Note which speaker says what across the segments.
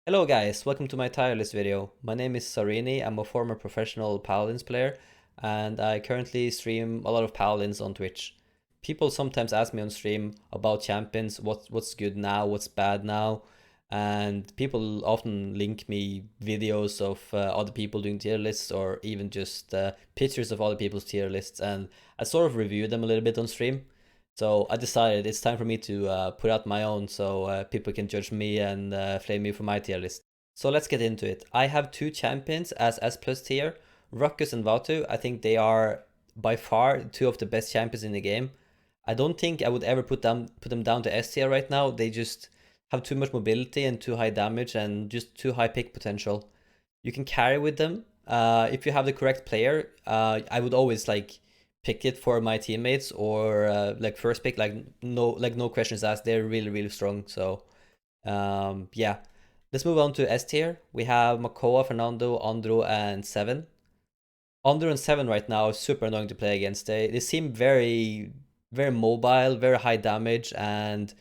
Speaker 1: Hello guys, welcome to my tier list video. My name is Zarini, I'm a former professional Paladins player and I currently stream a lot of Paladins on Twitch. People sometimes ask me on stream about champions, what's good now, what's bad now, and people often link me videos of other people doing tier lists or even just pictures of other people's tier lists, and I sort of review them a little bit on stream. So I decided it's time for me to put out my own so people can judge me and flame me for my tier list. So let's get into it. I have two champions as S plus tier, Ruckus and Vatu. I think they are by far two of the best champions in the game. I don't think I would ever put them down to S tier right now. They just have too much mobility and too high damage and just too high pick potential. You can carry with them. If you have the correct player, I would always pick it for my teammates or like first pick, no questions asked. They're really strong. So yeah, let's move on to S tier. We have Makoa, Fernando, Andro, and Seven. Andro and Seven right now is super annoying to play against. They seem very mobile, very high damage, and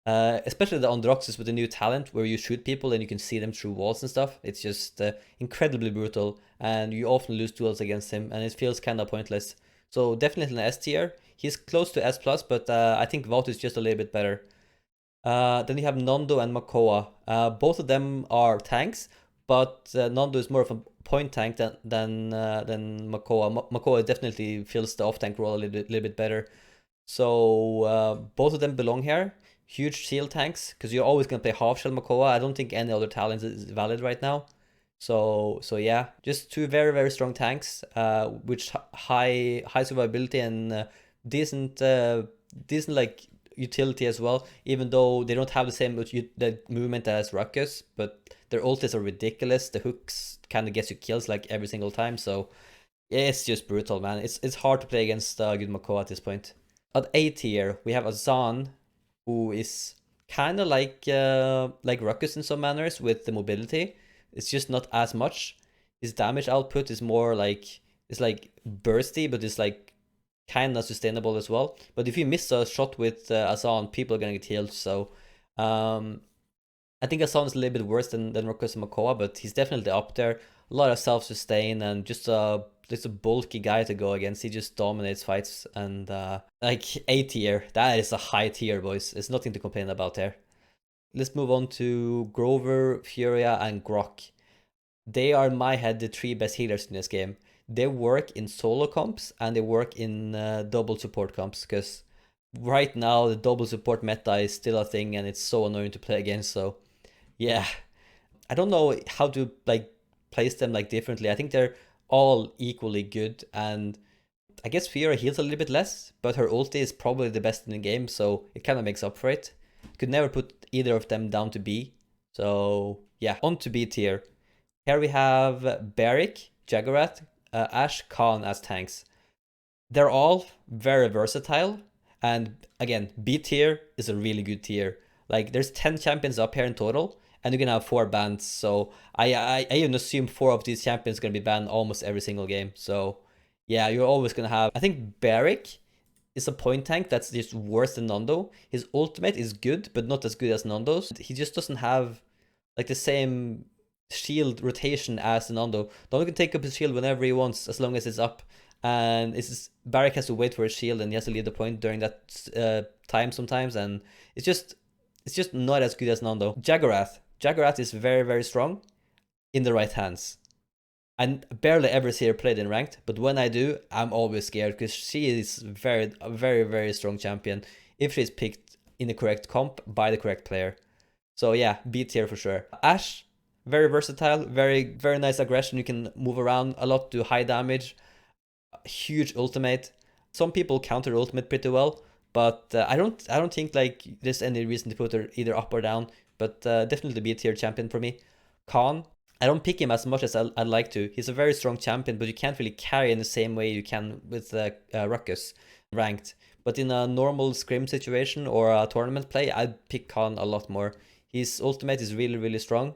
Speaker 1: especially the Androxus with the new talent where you shoot people and you can see them through walls and stuff. It's just incredibly brutal, and you often lose duels against him, and it feels kind of pointless. So definitely an S tier. He's close to S plus, but I think Vault is just a little bit better. Then you have Nando and Makoa. Both of them are tanks, but Nando is more of a point tank than Makoa. Makoa definitely fills the off tank role a little bit better. So both of them belong here. Huge shield tanks, because you're always gonna play half shell Makoa. I don't think any other talent is valid right now. So yeah, just two very strong tanks, which high survivability and decent like utility as well. Even though they don't have the same the movement as Ruckus, but their ultis are ridiculous. The hooks kind of gets you kills like every single time. So yeah, it's just brutal, man. It's hard to play against good Makoa at this point. At A tier, we have Azan, who is kind of like Ruckus in some manners with the mobility. It's just not as much. His damage output is more it's like bursty, but it's like kind of sustainable as well. But if you miss a shot with Azan, people are gonna get healed. So I think Azan is a little bit worse than Ruckus and Makoa, but he's definitely up there. A lot of self-sustain and just a bulky guy to go against. He just dominates fights, and like A tier, that is a high tier, boys. It's nothing to complain about there. Let's move on to Grover, Furia, and Grok. They are in my head the three best healers in this game. They work in solo comps and they work in double support comps, because right now the double support meta is still a thing and it's so annoying to play against. So yeah, I don't know how to place them differently. I think they're all equally good, and I guess Fiora heals a little bit less, but her ulti is probably the best in the game, so it kind of makes up for it. Could never put either of them down to B. So yeah, on to B tier. Here we have Barrick, Jaggerat, Ashe, Khan as tanks. They're all very versatile, and again, B tier is a really good tier. Like there's 10 champions up here in total, and you're gonna have 4 bans. So I even assume 4 of these champions are gonna be banned almost every single game. So yeah, you're always gonna have. I think Barrick is a point tank that's just worse than Nando. His ultimate is good, but not as good as Nando's. He just doesn't have like the same shield rotation as Nando. Nando can take up his shield whenever he wants, as long as it's up. And Barrick has to wait for his shield, and he has to leave the point during that time sometimes, and it's just not as good as Nando. Jaggerat is very strong in the right hands. I barely ever see her played in ranked, but when I do, I'm always scared, because she is a very strong champion if she's picked in the correct comp by the correct player. So yeah, B tier for sure. Ashe, very versatile, very nice aggression. You can move around a lot, do high damage, huge ultimate. Some people counter ultimate pretty well, but I don't think there's any reason to put her either up or down. But definitely B tier champion for me. Khan, I don't pick him as much as I'd like to. He's a very strong champion, but you can't really carry in the same way you can with Ruckus ranked. But in a normal scrim situation or a tournament play, I'd pick Khan a lot more. His ultimate is really strong,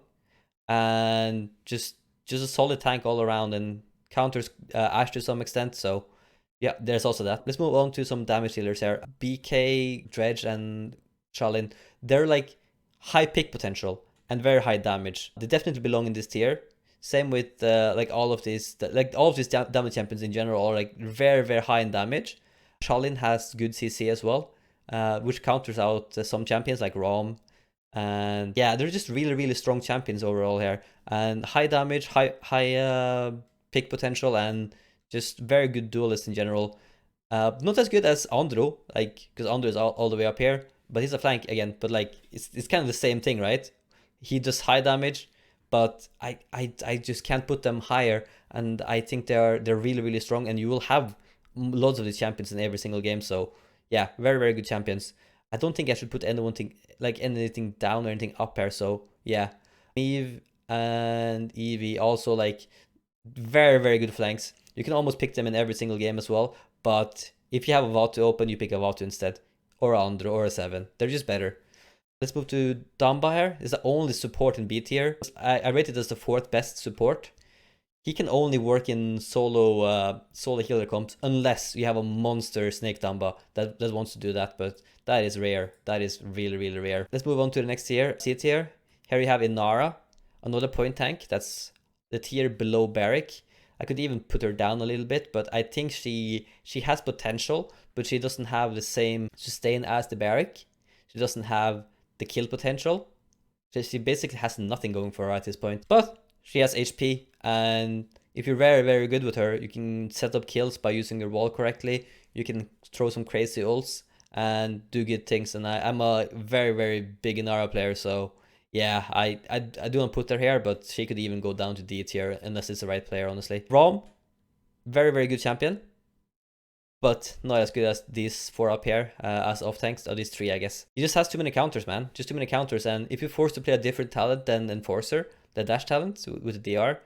Speaker 1: and just a solid tank all around, and counters Ashe to some extent. So yeah, there's also that. Let's move on to some damage dealers here. BK, Dredge, and Shalin. They're like high pick potential. and very high damage. They definitely belong in this tier. Same with like all of these damage champions in general are like very, very high in damage. Shalin has good CC as well, which counters out some champions like Rom. And yeah, they're just really, really strong champions overall here. And high damage, high pick potential, and just very good duelists in general. Not as good as Andro, like, because Andro is all the way up here, but he's a flank again. But like, it's kind of the same thing, right? He does high damage, but I just can't put them higher. And I think they're really, really strong, and you will have loads of these champions in every single game. So yeah, very, very good champions. I don't think I should put anything down or anything up here. So yeah, Eve and Evie also like very, very good flanks. You can almost pick them in every single game as well. But if you have a Vatu open, you pick a Vatu instead, or a Andro or a 7. They're just better. Let's move to Damba here. It's the only support in B tier. I rate it as the 4th best support. He can only work in solo healer comps unless you have a monster Snake Damba that wants to do that, but that is rare. That is really, really rare. Let's move on to the next tier, C tier. Here you have Inara, another point tank. That's the tier below Barrick. I could even put her down a little bit, but I think she has potential, but she doesn't have the same sustain as the Barrick. She doesn't have the kill potential. She basically has nothing going for her at this point. But she has HP, and if you're very, very good with her, you can set up kills by using your wall correctly. You can throw some crazy ults and do good things. And I'm a very, very big Inara player, so yeah, I do not put her here, but she could even go down to D tier unless it's the right player, honestly. Rom, very, very good champion, but not as good as these 4 up here as off tanks, or these 3, I guess. He just has too many counters, man. Just too many counters, and if you're forced to play a different talent than Enforcer, the dash talent with the DR,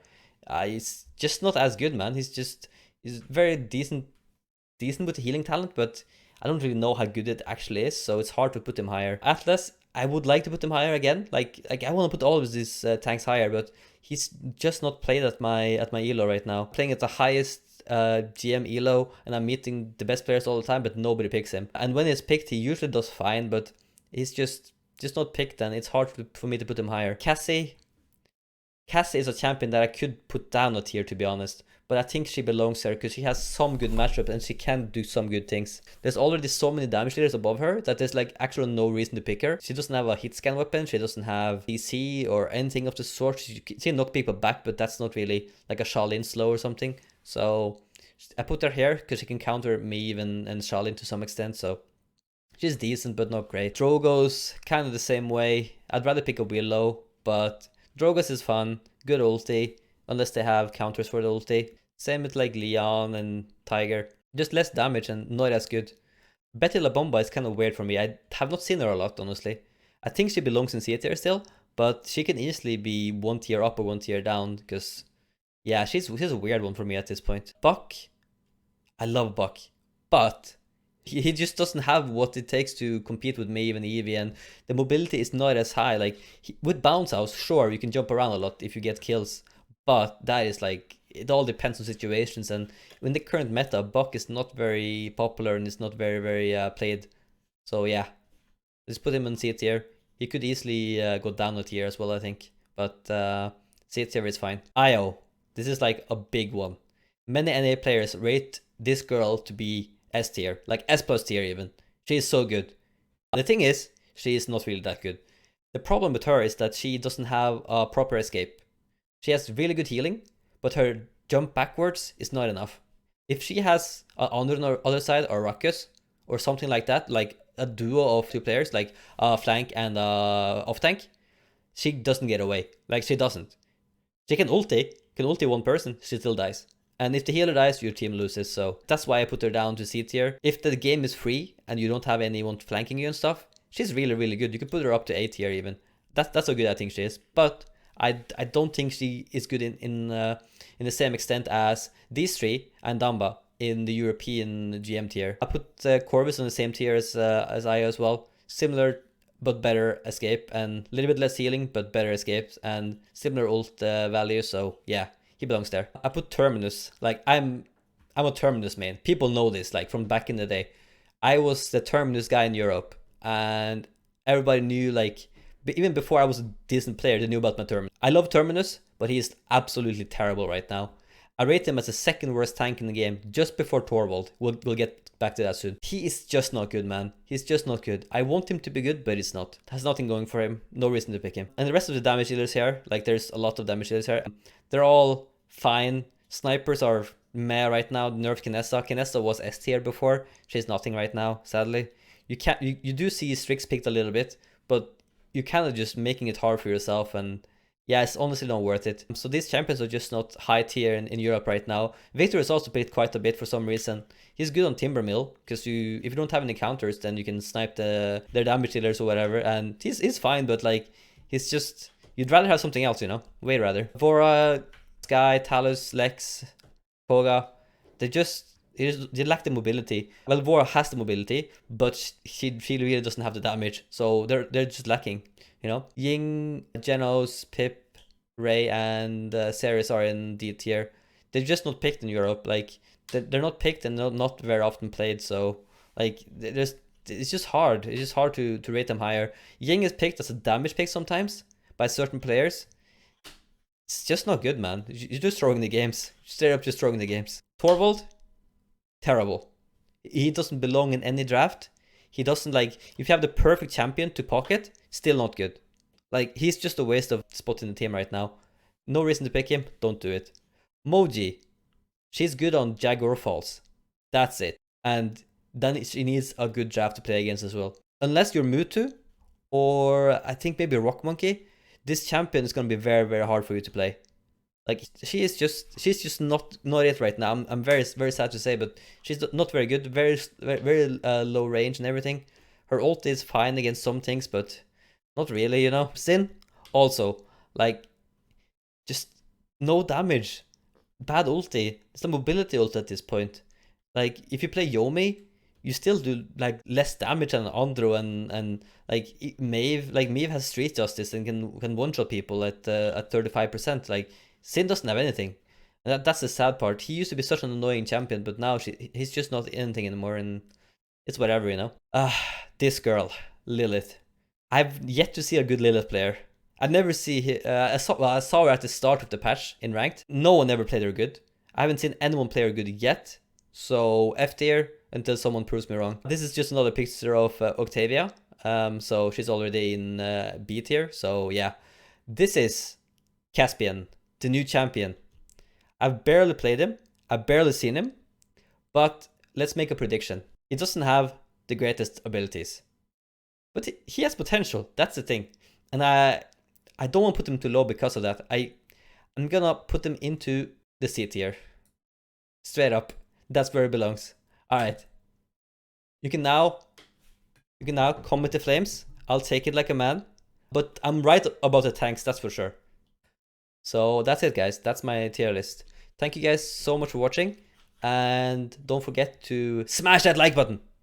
Speaker 1: he's just not as good, man. He's very decent with the healing talent, but I don't really know how good it actually is, so it's hard to put him higher. Atlas, I would like to put him higher again. Like I want to put all of these tanks higher, but he's just not played at my elo right now. Playing at the highest GM elo, and I'm meeting the best players all the time, but nobody picks him. And when he's picked, he usually does fine, but he's just not picked, and it's hard for me to put him higher. Cassie is a champion that I could put down a tier, to be honest, but I think she belongs there because she has some good matchups and she can do some good things. There's already so many damage leaders above her that there's like actually no reason to pick her. She doesn't have a hit scan weapon, she doesn't have DC or anything of the sort. She can knock people back, but that's not really like a Shalin slow or something. So I put her here because she can counter me even and Shalin to some extent, so she's decent but not great. Drogo's kind of the same way. I'd rather pick a Willow, but Drogo's is fun, good ulti, unless they have counters for the ulti. Same with like Leon and Tiger. Just less damage and not as good. Betty La Bomba is kind of weird for me. I have not seen her a lot, honestly. I think she belongs in C tier still, but she can easily be 1 tier up or 1 tier down, because yeah, she's a weird one for me at this point. Buck, I love Buck, but he just doesn't have what it takes to compete with Maeve and Eevee, and the mobility is not as high. Like with Bounce House, sure, you can jump around a lot if you get kills, but that is like, it all depends on situations, and in the current meta, Buck is not very popular and it's not very, very played. So yeah, just put him in C tier. He could easily go down a tier as well, I think, but C tier is fine. Io, this is like a big one. Many NA players rate this girl to be S tier, like S plus tier even. She is so good. The thing is, she is not really that good. The problem with her is that she doesn't have a proper escape. She has really good healing, but her jump backwards is not enough. If she has on the other side or Ruckus or something like that, like a duo of 2 players, like a flank and a off tank, she doesn't get away. Like she doesn't. She can ulti 1 person, she still dies. And if the healer dies, your team loses, so that's why I put her down to C tier. If the game is free and you don't have anyone flanking you and stuff, she's really, really good. You can put her up to A tier even. That's how good I think she is. But I don't think she is good in the same extent as these 3 and Damba in the European GM tier. I put Corvus on the same tier as Io as well. Similar but better escape, and a little bit less healing but better escapes, and similar ult value, so yeah, he belongs there. I put Terminus. Like I'm a Terminus main. People know this, like from back in the day. I was the Terminus guy in Europe, and everybody knew like Even before I was a decent player, they knew about my Terminus. I love Terminus, but he is absolutely terrible right now. I rate him as the second worst tank in the game, just before Torvald. We'll get back to that soon. He is just not good, man. He's just not good. I want him to be good, but he's not. Has nothing going for him. No reason to pick him. And the rest of the damage dealers here, like there's a lot of damage dealers here. They're all fine. Snipers are meh right now. Nerf Kinessa. Kinessa was S tier before. She's nothing right now, sadly. You do see Strix picked a little bit, but you're kind of just making it hard for yourself, and yeah, it's honestly not worth it. So these champions are just not high tier in Europe right now. Victor is also picked quite a bit for some reason. He's good on Timbermill, because if you don't have any counters, then you can snipe their damage dealers or whatever, and he's fine, but like, he's just, you'd rather have something else, you know? Way rather. Vora, Sky, Talus, Lex, Koga, they lack the mobility. Well, Vora has the mobility, but she really doesn't have the damage, so they're just lacking, you know. Ying, Genos, Pip, Ray, and Ceres are in D tier. They're just not picked in Europe. Like they're not picked and not very often played. So like it's just hard. It's just hard to rate them higher. Ying is picked as a damage pick sometimes by certain players. It's just not good, man. You're just throwing the games. Straight up just throwing the games. Torvald, terrible. He doesn't belong in any draft. He doesn't, like, if you have the perfect champion to pocket, still not good. Like, he's just a waste of spot in the team right now. No reason to pick him, don't do it. Moji, she's good on Jaguar Falls. That's it. And then she needs a good draft to play against as well. Unless you're Mewtwo, or I think maybe Rock Monkey, this champion is going to be very, very hard for you to play. Like, she's just not it right now. I'm very, very sad to say, but she's not very good. Very low range and everything. Her ult is fine against some things, but not really, you know. Sin, also, like, just no damage. Bad ulti. It's a mobility ult at this point. Like, if you play Yomi, you still do like less damage than Andro and like Maeve. Like Maeve has street justice and can one shot people at 35%. Like, Sin doesn't have anything. And that's the sad part. He used to be such an annoying champion, but now he's just not anything anymore, and it's whatever, you know. This girl, Lilith. I've yet to see a good Lilith player. I never see I saw her at the start of the patch in ranked. No one ever played her good. I haven't seen anyone play her good yet. So F tier until someone proves me wrong. This is just another picture of Octavia. So she's already in B tier. So yeah, this is Caspian, the new champion. I've barely played him. I've barely seen him. But let's make a prediction. He doesn't have the greatest abilities, but he has potential. That's the thing. And I don't want to put him too low because of that. I'm gonna put him into the C tier. Straight up. That's where he belongs. Alright. You can now come with the flames. I'll take it like a man. But I'm right about the tanks, that's for sure. So that's it, guys. That's my tier list. Thank you guys so much for watching. And don't forget to smash that like button.